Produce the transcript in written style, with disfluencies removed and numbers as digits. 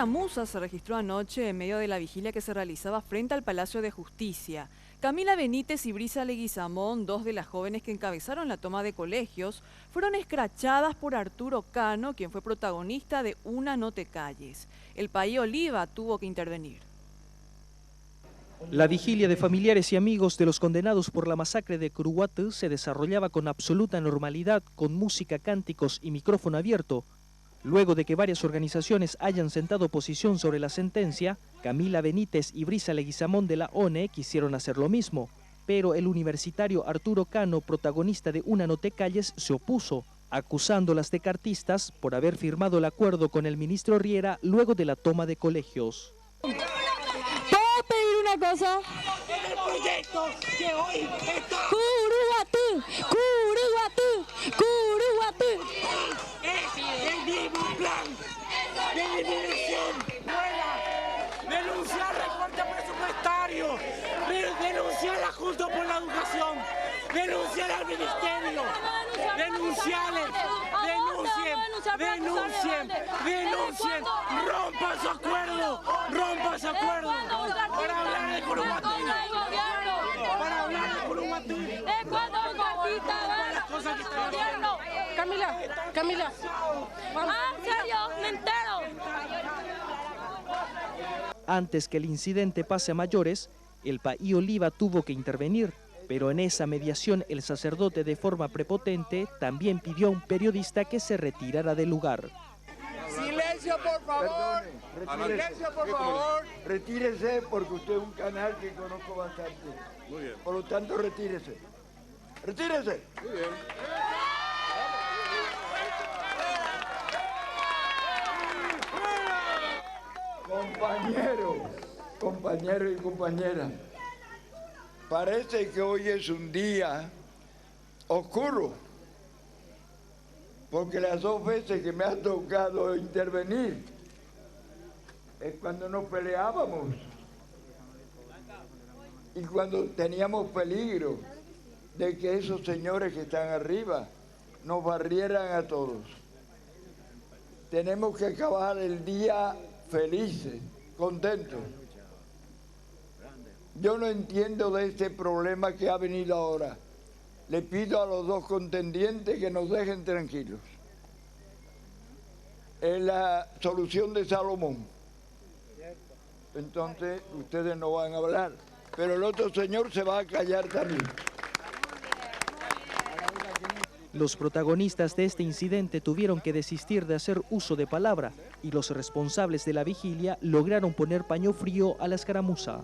escaramuza se registró anoche en medio de la vigilia que se realizaba frente al Palacio de Justicia. Camila Benítez y Brisa Leguizamón, dos de las jóvenes que encabezaron la toma de colegios, fueron escrachadas por Arturo Cano, quien fue protagonista de Una no te calles. El País Oliva tuvo que intervenir. La vigilia de familiares y amigos de los condenados por la masacre de Curuguatú se desarrollaba con absoluta normalidad, con música, cánticos y micrófono abierto. Luego de que varias organizaciones hayan sentado posición sobre la sentencia, Camila Benítez y Brisa Leguizamón de la ONE quisieron hacer lo mismo, pero el universitario Arturo Cano, protagonista de Una no te calles, se opuso, acusándolas de cartistas por haber firmado el acuerdo con el ministro Riera luego de la toma de colegios. ¿Puedo pedir una cosa? El proyecto que hoy está... Curuguatú, Curuguatú, Curuguatú. Es el mismo plan de eliminación. Denunciar recorte presupuestario, denunciar la Junta por la Educación, denunciar al Ministerio, denuncien, rompan su acuerdo, para hablar de Curuguatú, para las cosas que están haciendo. Camila. ¿En serio? Me entero. Antes que el incidente pase a mayores, el País Oliva tuvo que intervenir, pero en esa mediación el sacerdote de forma prepotente también pidió a un periodista que se retirara del lugar. Silencio, por favor. Perdone, Silencio, por favor. Retírese porque usted es un canal que conozco bastante. Muy bien. Por lo tanto, retírese. ¡Retírese! Muy bien. Compañeros y compañeras, parece que hoy es un día oscuro, porque las dos veces que me ha tocado intervenir es cuando nos peleábamos y cuando teníamos peligro de que esos señores que están arriba nos barrieran a todos. Tenemos que acabar el día felices, contentos. Yo no entiendo de este problema que ha venido ahora. Le pido a los dos contendientes que nos dejen tranquilos. Es la solución de Salomón. Entonces, ustedes no van a hablar, pero el otro señor se va a callar también. Los protagonistas de este incidente tuvieron que desistir de hacer uso de palabra y los responsables de la vigilia lograron poner paño frío a la escaramuza.